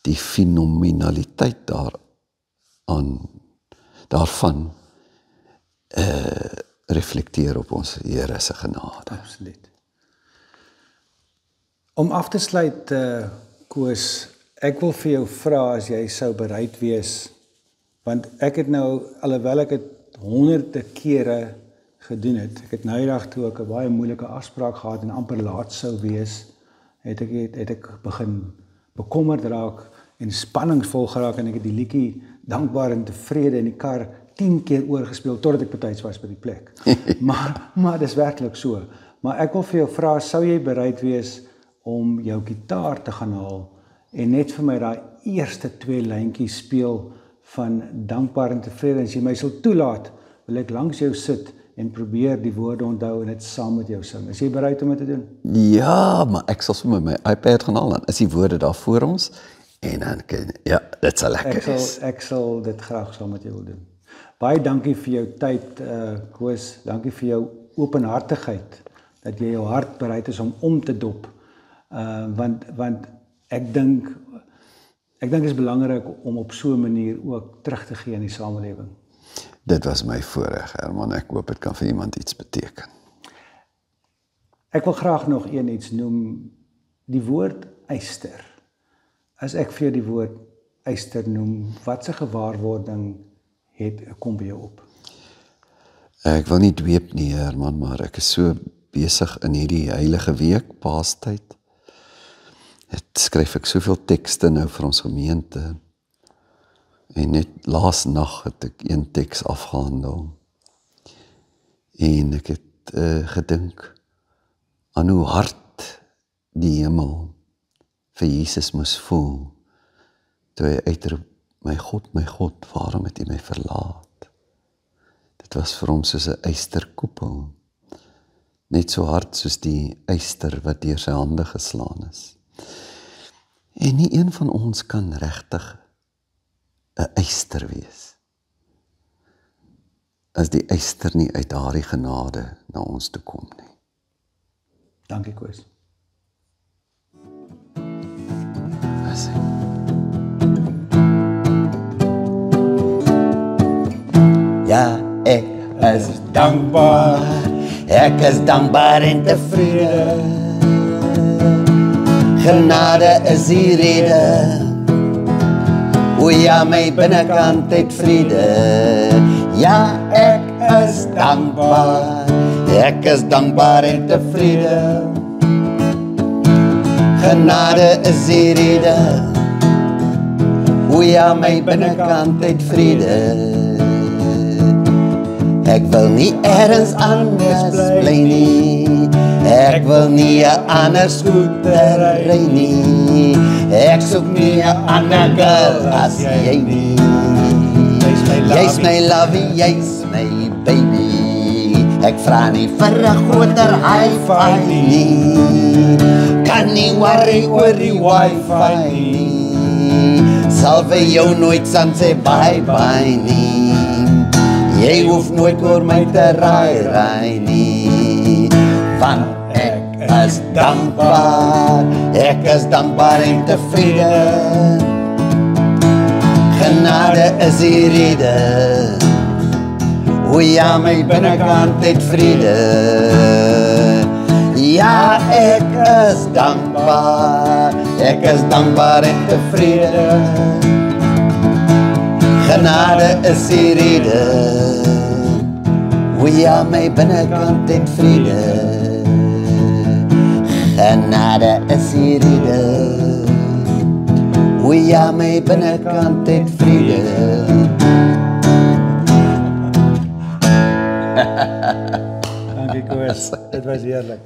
die fenomenaliteit daarvan, reflekteer op ons Here se genade. Absoluut. Om af te sluit, Koos, ek wil vir jou vra as jy sou bereid wees, want ek het nou, alhoewel ek het honderde kere gedoen het, ek het nou die dag toe ek 'n baie moeilike afspraak gehad en amper laat sou wees, het ek begin bekommerd raak en spanningsvol geraak en ek het die liedjie dankbaar en tevrede in die kar 10 keer oorgespeel totdat ek betyds was by die plek. maar dis werklik so. Maar ek wil vir jou vra, sou jy bereid wees om jou gitaar te gaan haal en net vir my daai eerste 2 lyntjies speel van dankbaar en tevrede. As jy my sal toelaat, wil ek langs jou sit en probeer die woorde onthou en dit saam met jou sing. Is jy bereid om dit te doen? Ja, maar ek sal sommer my iPad gaan haal, dan is die woorde daar voor ons, en dan ja, dit sal lekker is. Ek sal dit graag saam met jou wil doen. Baie dankie vir jou tyd, Koos. Dankie vir jou openhartigheid, dat jy jou hart bereid is om te dop. Want ek dink dit is belangrik om op so 'n manier ook terug te gee in die samelewing. Dit was my voorreg, Herman. Ek hoop dit kan vir iemand iets beteken. Ek wil graag nog iets noem, die woord eyster. As ek vir jou die woord eyster noem, watse gewaarwording kom by jou op? Ek wil nie dweep nie, Herman, maar ek is so besig in hierdie heilige week, Paastyd. Skryf ek soveel tekste nou vir ons gemeente. En net laas nag het ek 1 teks afgehandel. En ek het gedink, aan hoe hard die hemel vir Jesus moes voel, toe hy uitroep, my God, waarom het U my verlaat? Dit was vir hom soos 'n ysterkoepel, net so hard soos die yster wat deur sy hande geslaan is. En nie een van ons kan regtig 'n yster wees, as die yster nie uit daardie genade na ons toe kom nie. Dankie Koos. Ja, ek is dankbaar, ek is dankbaar en tevrede. Genade is die rede, o ja, my binnekant het vrede. Ja, ek is dankbaar en tevrede. Genade is die rede, o ja, my binnekant het vrede. Ek wil nie ergens anders bly nie, ek wil nie 'n ander skooter ry nie, ek soek nie 'n ander girl as jy nie. Jy's my lovey, jy's my baby, ek vra nie vir 'n groter hi-fi nie, kan nie worry oor die wifi nie, sal vir jou nooit saam sê bye-bye nie. Jy hoef nooit oor my te raai nie, want ek is dankbaar en tevrede. Genade is die rede, o ja, my binnekant het vrede. Ja, ek is dankbaar en tevrede. Genade is die rede, o ja, my binnekant het vrede. Genade is die rede, o ja, my binnekant het vrede. Dankie Koos, dit was heerlik.